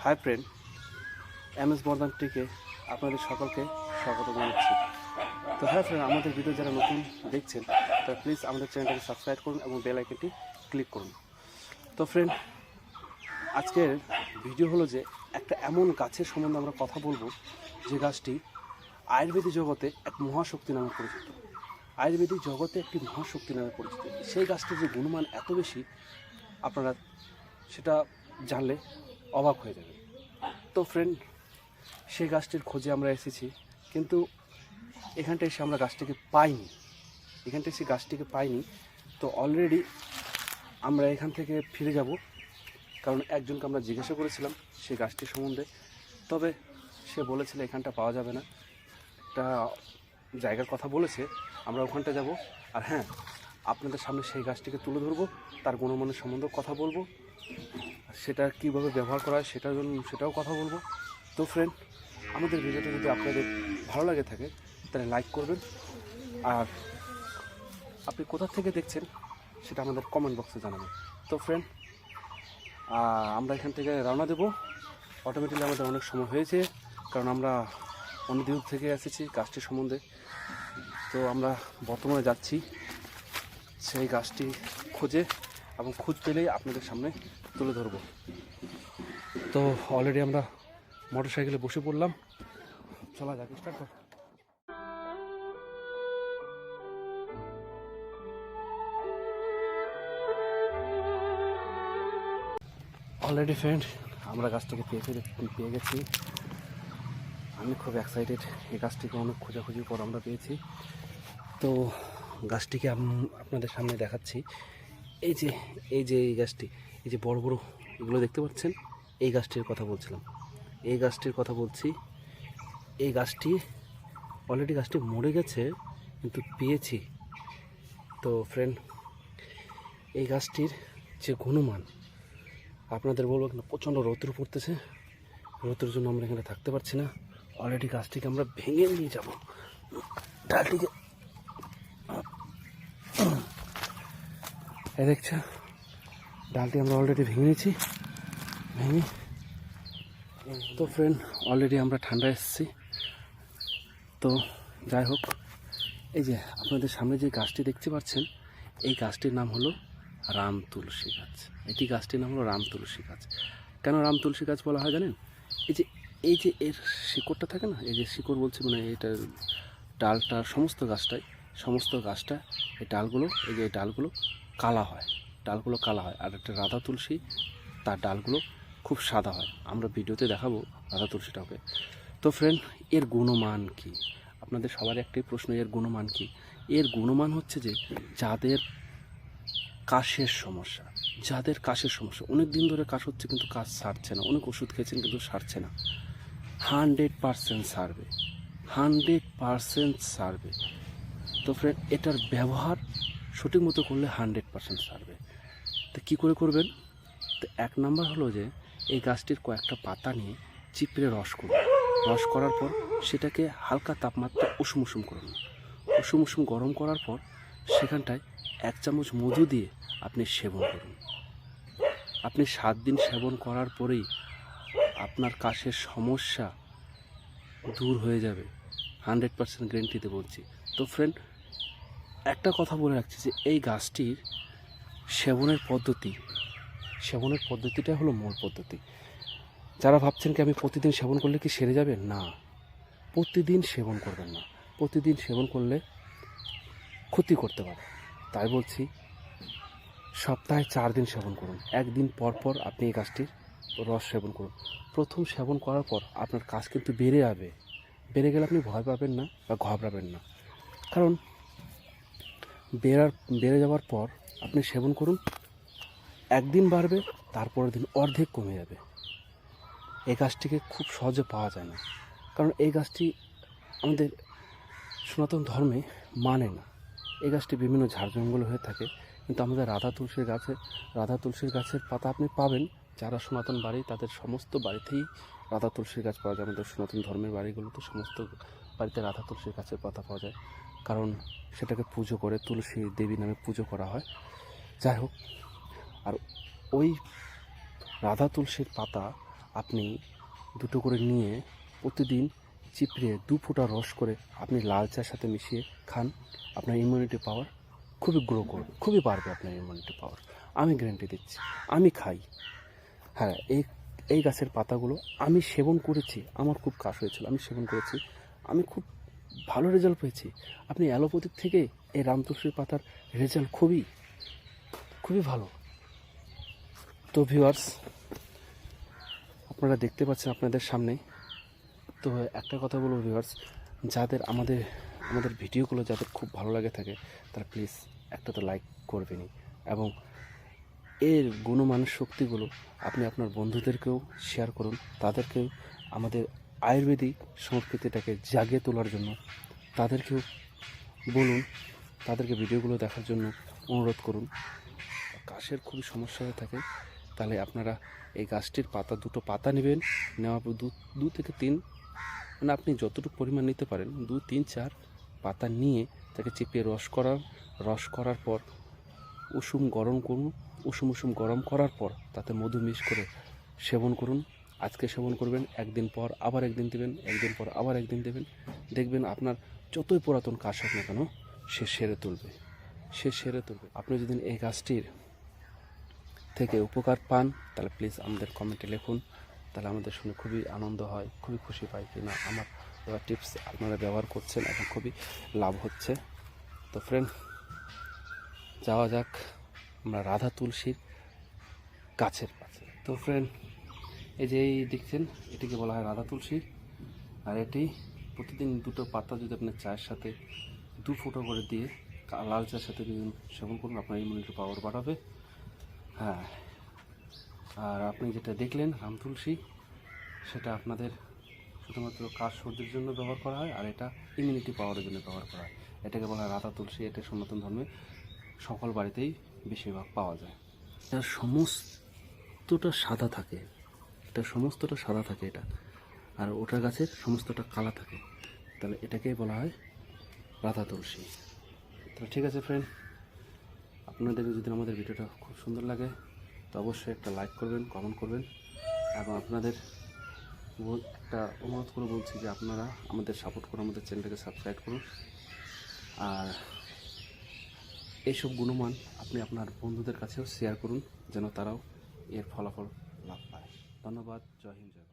Hi friend, MS বর্ধনটিকে আপনাদের সকলকে স্বাগত জানাচ্ছি। তো হ্যাঁ ফ্রেন্ড, আমাদের ভিডিও যারা নতুন দেখছেন তারা প্লিজ আমাদের চ্যানেলটাকে সাবস্ক্রাইব করুন এবং বেল আইকনটি ক্লিক করুন। তো ফ্রেন্ড, আজকের ভিডিও হলো যে একটা এমন গাছের সম্বন্ধে আমরা কথা বলবো যে গাছটি আয়ুর্বেদিক জগতে এক মহাশক্তি নামে পরিচিত। আয়ুর্বেদিক জগতে একটি মহাশক্তি নামে পরিচিত। সেই গাছটির যে গুণমান এত বেশি, আপনারা সেটা জানলে অবাক হয়ে যাবে। তো ফ্রেন্ড, সেই গাছটির খোঁজে আমরা এসেছি, কিন্তু এখানটা এসে আমরা গাছটিকে পাইনি। তো অলরেডি আমরা এখান থেকে ফিরে যাব, কারণ একজনকে আমরা জিজ্ঞাসা করেছিলাম সেই গাছটির সম্বন্ধে। তবে সে বলেছিল এখানটা পাওয়া যাবে না, একটা জায়গার কথা বলেছে, আমরা ওখানটা যাব। আর হ্যাঁ, আপনাদের সামনে সেই গাছটিকে তুলে ধরবো, তার গুণমানের সম্বন্ধেও কথা বলবো, সেটা কীভাবে ব্যবহার করা হয় সেটাও কথা বলবো। তো ফ্রেন্ড, আমাদের ভিডিওটা যদি আপনাদের ভালো লাগে থাকে তাহলে লাইক করবেন, আর আপনি কোথা থেকে দেখছেন সেটা আমাদের কমেন্ট বক্সে জানাবেন। তো ফ্রেন্ড, আমরা এখান থেকে রওনা দেবো। অটোমেটিকলি আমাদের অনেক সময় হয়েছে, কারণ আমরা অনেক দূর থেকে এসেছি গাছটির সম্বন্ধে। তো আমরা বর্তমানে যাচ্ছি সেই গাছটি খোঁজে, এবং খোঁজ পেলেই আপনাদের সামনে তুলে ধরব। তো অলরেডি আমরা মোটর সাইকেলে বসে পড়লাম, চলা যাক, স্টার্ট কর। অলরেডি ফ্রেন্ড, আমরা গাছটিকে পেয়ে গেছি। আমি খুব এক্সাইটেড, এই গাছটিকে অনেক খোঁজাখুঁজির পর আমরা পেয়েছি। তো গাছটিকে আপনাদের সামনে দেখাচ্ছি। এই যে এই গাছটি, এই যে বড় বড় এগুলো দেখতে পাচ্ছেন, এই গাছটির কথা বলছিলাম। এই গাছটি অলরেডি গাছটি মরে গেছে, কিন্তু পেয়েছি। তো ফ্রেন্ড, এই গাছটির যে গুণমান আপনাদের বলবো, কিন্তু প্রচণ্ড রৌদ্র পড়তেছে, রৌদ্রের জন্য আমরা এখানে থাকতে পারছি না। অলরেডি গাছটিকে আমরা ভেঙে নিয়ে যাব, ডালটিকে দেখছে, ডালটি আমরা অলরেডি ভেঙে নিয়েছি। তো ফ্রেন্ড, অলরেডি আমরা ঠান্ডা এসেছি। তো যাই হোক, এই যে আপনাদের সামনে যে গাছটি দেখতে পাচ্ছেন, এই গাছটির নাম হলো রাম তুলসী গাছ। গাছটির নাম হলো রাম তুলসী গাছ। কেন রাম তুলসী গাছ বলা হয় জানেন? এই যে এর শিকড়টা থাকে না, এই যে শিকড় বলছি, মানে এটার ডালটা সমস্ত গাছটা এই ডালগুলো কালা হয়, আর একটা রাধা তুলসী, তার ডালগুলো খুব সাদা হয়। আমরা ভিডিওতে দেখাবো রাধা তুলসীটাকে। তো ফ্রেন্ড, এর গুণমান কি? আপনাদের সবার একটাই প্রশ্ন, এর গুণমান কি? এর গুণমান হচ্ছে যে যাদের কাশের সমস্যা, অনেক দিন ধরে কাশ হচ্ছে কিন্তু কাশ সারছে না, অনেক ওষুধ খেয়েছেন কিন্তু সারছে না, 100% সারবে। তো ফ্রেন্ড, এটার ব্যবহার সঠিক মতো করলে 100% সারবে। তো কী করে করবেন? তো এক নাম্বার হলো যে এই গাছটির কয়েকটা পাতা নিয়ে চিপড়ে রস করুন। রস করার পর সেটাকে হালকা তাপমাত্রা উষুম গরম করার পর সেখানটায় 1 চামচ মধু দিয়ে আপনি সেবন করুন। আপনি 7 দিন সেবন করার পরেই আপনার কাশের সমস্যা দূর হয়ে যাবে, 100% গ্যারেন্টিতে বলছি। তো ফ্রেন্ড, একটা কথা বলে রাখছি যে এই গাছটির সেবনের পদ্ধতিটা হলো মূল পদ্ধতি। যারা ভাবছেন কি আমি প্রতিদিন সেবন করলে কি সেরে যাবে? না, প্রতিদিন সেবন করবেন না। প্রতিদিন সেবন করলে ক্ষতি করতে পারে। তাই বলছি, সপ্তাহে 4 দিন সেবন করুন। 1 দিন পর পর আপনি এই গাছটির রস সেবন করুন। প্রথম সেবন করার পর আপনার কাশ কিন্তু বেড়ে যাবে। বেড়ে গেলে আপনি ভয় পাবেন না বা ঘাবড়াবেন না, কারণ বেড়ে যাওয়ার পর আপনি সেবন করুন, 1 দিন বাড়বে, তারপরের দিন অর্ধেক কমে যাবে। এই গাছটিকে খুব সহজে পাওয়া যায় না, কারণ এই গাছটি আমাদের সনাতন ধর্মে মানে না। এই গাছটি বিভিন্ন ঝাড় জঙ্গলে হয়ে থাকে, কিন্তু আমাদের রাধা তুলসীর গাছের পাতা আপনি পাবেন। যারা সনাতন বাড়ি, তাদের সমস্ত বাড়িতেই রাধা তুলসীর গাছ পাওয়া যায়। আমাদের সনাতন ধর্মের বাড়িগুলোতে সমস্ত বাড়িতে রাধা তুলসীর গাছের পাতা পাওয়া যায়, কারণ সেটাকে পুজো করে, তুলসী দেবী নামে পুজো করা হয়। যাই হোক, আর ওই রাধা তুলসীর পাতা আপনি দুটো করে নিয়ে প্রতিদিন চিপড়ে 2 ফোঁটা রস করে আপনি লাল চার সাথে মিশিয়ে খান, আপনার ইমিউনিটি পাওয়ার খুবই গ্রো করবে, খুবই বাড়বে আপনার ইমিউনিটি পাওয়ার। আমি গ্যারান্টি দিচ্ছি, আমি খাই। হ্যাঁ, এই গাছের পাতাগুলো আমি সেবন করেছি, আমার খুব কাশ হয়েছিল, আমি সেবন করেছি, আমি খুব ভালো রেজাল্ট পেয়েছি। আপনি অ্যালোপ্যাথিক থেকে এই রামতুলসীর পাতার রেজাল্ট খুবই খুবই ভালো। তো ভিউয়ার্স, আপনারা দেখতে পাচ্ছেন আপনাদের সামনে। তো একটা কথা বলবো ভিউয়ার্স, যাদের আমাদের ভিডিওগুলো যাদের খুব ভালো লাগে থাকে, তারা প্লিজ একটা তো লাইক করবেনই, এবং এর গুণমান শক্তিগুলো আপনি আপনার বন্ধুদেরকেও শেয়ার করুন, তাদেরকেও আমাদের আয়ুর্বেদিক সংস্কৃতিটাকে জাগিয়ে তোলার জন্য তাদেরকেও বলুন, তাদেরকে ভিডিওগুলো দেখার জন্য অনুরোধ করুন। কাশের খুবই সমস্যা হয়ে থাকে, তাহলে আপনারা এই গাছটির পাতা, দুটো পাতা নেবেন, নেওয়ার পর দু থেকে তিন, মানে আপনি যতটুকু পরিমাণ নিতে পারেন, 2, 3, 4 পাতা নিয়ে তাকে চিপিয়ে রস করার পর উষুম গরম করুন। উষুম গরম করার পর তাতে মধু মিক্স করে সেবন করুন। আজকে সেবন করবেন, একদিন পর আবার একদিন দেবেন, একদিন পর আবার একদিন দেবেন। দেখবেন আপনার যতই পুরাতন কাশ হোক না কেন, সে সেরে তুলবে। আপনি যদি এই গাছটির থেকে উপকার পান, তাহলে প্লিজ আমাদের কমেন্টে লিখুন, তাহলে আমাদের শুনে খুবই আনন্দ হয়, খুবই খুশি পাই কি না আমার দেওয়া টিপস আপনারা ব্যবহার করছেন এবং খুবই লাভ হচ্ছে। তো ফ্রেন্ড, যাওয়া যাক আমরা রাধা তুলসীর গাছের পাশে। তো ফ্রেন্ড, এই যে এই দেখছেন, এটিকে বলা হয় রাধা তুলসী। আর এটি প্রতিদিন দুটো পাতা যদি আপনার চায়ের সাথে 2 ফোঁটা করে দিয়ে লাল চায়ের সাথে যদি সেবন করুন, আপনার ইমিউনিটি পাওয়ার বাড়াবে। হ্যাঁ, আর আপনি যেটা দেখলেন রাম তুলসী, সেটা আপনাদের শুধুমাত্র কাশ সর্দির জন্য ব্যবহার করা হয়, আর এটা ইমিউনিটি পাওয়ারের জন্য ব্যবহার করা হয়। এটাকে বলা হয় রাধা তুলসী। এটা সনাতন ধর্মে সকল বাড়িতেই বেশিরভাগ পাওয়া যায়। এটা সমস্তটা সাদা থাকে, এটা, আর ওটা গাছের সমস্তটা কালা থাকে, তাহলে এটাকেই বলা হয় রাধা তুলসী। তো ঠিক আছে ফ্রেন্ড, আপনাদের যদি আমাদের ভিডিওটা খুব সুন্দর লাগে তো অবশ্যই একটা লাইক করবেন, কমেন্ট করবেন, এবং আপনাদের একটা অনুরোধ করে বলছি যে আপনারা আমাদের সাপোর্ট করুন, আমাদের চ্যানেলটাকে সাবস্ক্রাইব করুন। আর এইসব গুণমান আপনি আপনার বন্ধুদের কাছেও শেয়ার করুন, যেন তারাও এর ফলাফল লাভ পায়। ধন্যবাদ। জয় হিন্দ, জয় ভারত।